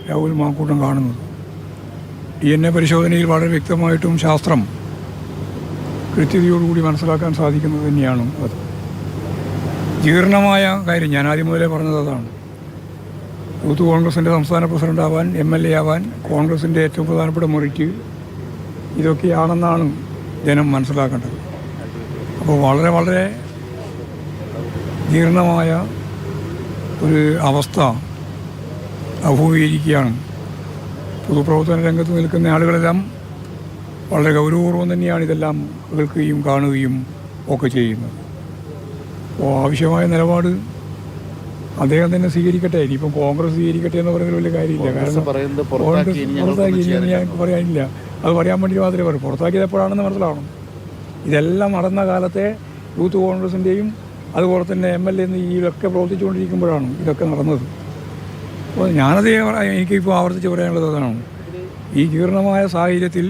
രാഹുൽ മാക്കൂട്ടം കാണുന്നത് DNA പരിശോധനയിൽ വളരെ വ്യക്തമായിട്ടും ശാസ്ത്രം കൃത്യതയോടുകൂടി മനസ്സിലാക്കാൻ സാധിക്കുന്നത് തന്നെയാണ് അത്. ജീർണമായ കാര്യം ഞാൻ ആദ്യം മുതലേ പറഞ്ഞത് അതാണ്. യൂത്ത് കോൺഗ്രസിൻ്റെ സംസ്ഥാന പ്രസിഡന്റ് ആവാൻ, MLA ആവാൻ കോൺഗ്രസിൻ്റെ ഏറ്റവും പ്രധാനപ്പെട്ട മെറിറ്റ് ഇതൊക്കെയാണെന്നാണ് ജനം മനസ്സിലാക്കേണ്ടത്. അപ്പോൾ വളരെ വളരെ ജീർണമായ ഒരു അവസ്ഥ അഭിമുഖീകരിക്കുകയാണ്. പൊതുപ്രവർത്തന രംഗത്ത് നിൽക്കുന്ന ആളുകളെല്ലാം വളരെ ഗൗരവപൂർവ്വം തന്നെയാണ് ഇതെല്ലാം കേൾക്കുകയും കാണുകയും ഒക്കെ ചെയ്യുന്നത്. അപ്പോൾ ആവശ്യമായ നിലപാട് അദ്ദേഹം തന്നെ സ്വീകരിക്കട്ടെ. ഇനിയിപ്പം കോൺഗ്രസ് സ്വീകരിക്കട്ടെ എന്ന് പറയുന്നത് വലിയ കാര്യമില്ല. കാരണം പുറത്താക്കി ഞാൻ പറയാനില്ല, അത് പറയാൻ വേണ്ടി മാത്രമേ പറയൂ. പുറത്താക്കിയത് എപ്പോഴാണെന്ന് മനസ്സിലാവണം. ഇതെല്ലാം നടന്ന കാലത്തെ യൂത്ത് കോൺഗ്രസിൻ്റെയും അതുപോലെ തന്നെ MLA ഇതിലൊക്കെ പ്രവർത്തിച്ചുകൊണ്ടിരിക്കുമ്പോഴാണ് ഇതൊക്കെ നടന്നത്. അപ്പോൾ എനിക്കിപ്പോൾ ആവർത്തിച്ച് പറയാനുള്ളത് അതാണ്. ഈ ജീർണമായ സാഹചര്യത്തിൽ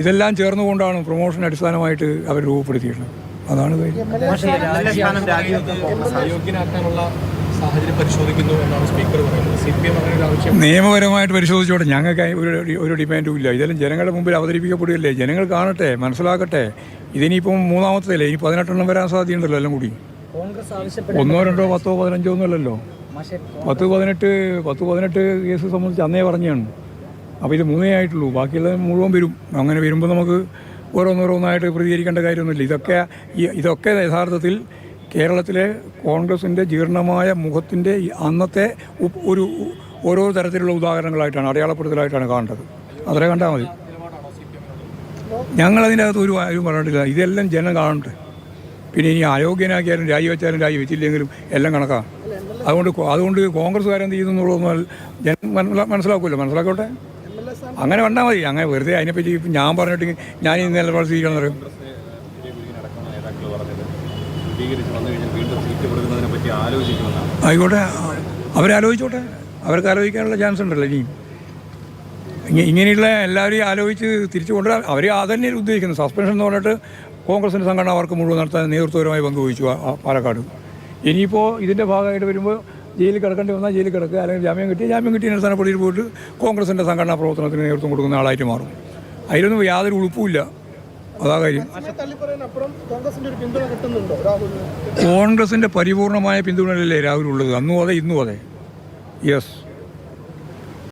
ഇതെല്ലാം ചേർന്നുകൊണ്ടാണ് പ്രൊമോഷൻ അടിസ്ഥാനമായിട്ട് അവർ രൂപപ്പെടുത്തിയിട്ടുള്ളത്. അതാണ് നിയമപരമായിട്ട് പരിശോധിച്ചോട്ടെ. ഞങ്ങൾക്ക് ഒരു ഡിമാൻഡും ഇല്ല. ഇതെല്ലാം ജനങ്ങളുടെ മുമ്പിൽ അവതരിപ്പിക്കപ്പെടുകയല്ലേ. ജനങ്ങൾ കാണട്ടെ, മനസ്സിലാക്കട്ടെ. ഇതിനിപ്പം മൂന്നാമത്തേതല്ലേ, ഇനി 18 വരാൻ സാധ്യതയുണ്ടല്ലോ. എല്ലാം കൂടി 1, 2, 10, 15 ഒന്നുമല്ലല്ലോ. 10-18 കേസ് സംബന്ധിച്ച് അന്നേ പറഞ്ഞാണ്. അപ്പോൾ ഇത് 3 ആയിട്ടുള്ളൂ. ബാക്കിയുള്ളത് മുഴുവൻ വരും. അങ്ങനെ വരുമ്പോൾ നമുക്ക് ഓരോന്നോരോന്നായിട്ട് പ്രതികരിക്കേണ്ട കാര്യമൊന്നുമില്ല. ഇതൊക്കെ യഥാർത്ഥത്തിൽ കേരളത്തിലെ കോൺഗ്രസിൻ്റെ ജീർണമായ മുഖത്തിൻ്റെ അന്നത്തെ ഓരോ തരത്തിലുള്ള ഉദാഹരണങ്ങളായിട്ടാണ്, അടയാളപ്പെടുത്തലായിട്ടാണ് കാണേണ്ടത്. അത്രേ കണ്ടാൽ മതി. ഞങ്ങളതിൻ്റെ അകത്ത് ഒരു ആരും പറഞ്ഞിട്ടില്ല. ഇതെല്ലാം ജനം കാണട്ടെ. പിന്നെ ഇനി അയോഗ്യനാക്കിയാലും രാജിവെച്ചാലും രാജിവെച്ചില്ലെങ്കിലും എല്ലാം കണക്കാണ്. അതുകൊണ്ട് കോൺഗ്രസ്സുകാരെന്ത് ചെയ്യുന്നു എന്നുള്ളതൊന്നും ജനം മനസ്സിലാക്കുമല്ലോ. മനസ്സിലാക്കട്ടെ. അങ്ങനെ കണ്ടാൽ മതി. അങ്ങനെ വെറുതെ അതിനെപ്പറ്റി ഞാൻ പറഞ്ഞിട്ട് ഞാൻ ഈ നിലപാട് സ്വീകരിക്കണം പറയും. ആയിക്കോട്ടെ, അവരാലോചിച്ചോട്ടെ. അവർക്ക് ആലോചിക്കാനുള്ള ചാൻസ് ഉണ്ടല്ലോ. ഇങ്ങനെയുള്ള എല്ലാവരെയും ആലോചിച്ച് തിരിച്ചു കൊണ്ടുവരാൻ അവർ അതന്നെ ഉദ്ദേശിക്കുന്നത്. സസ്പെൻഷൻ എന്ന് പറഞ്ഞിട്ട് കോൺഗ്രസിൻ്റെ സംഘടന അവർക്ക് മുഴുവൻ നടത്താൻ നേതൃത്വപരമായി പങ്കുവഹിച്ചു പാലക്കാട്. ഇനിയിപ്പോൾ ഇതിൻ്റെ ഭാഗമായിട്ട് വരുമ്പോൾ ജയിലിൽ കിടക്കേണ്ടി വന്നാൽ ജയിലിൽ കിടക്കുക, അല്ലെങ്കിൽ ജാമ്യം കിട്ടിയ സ്ഥാനപ്പള്ളിയിൽ പോയിട്ട് കോൺഗ്രസിൻ്റെ സംഘടനാ പ്രവർത്തനത്തിന് നേതൃത്വം കൊടുക്കുന്ന ആളായിട്ട് മാറും. അതിലൊന്നും യാതൊരു ഉളുപ്പുമില്ല. അതാ കാര്യം. കോൺഗ്രസിൻ്റെ പരിപൂർണമായ പിന്തുണയല്ലേ രാഹുൽ ഉള്ളത്. അന്നും അതെ, ഇന്നും അതെ. യെസ്.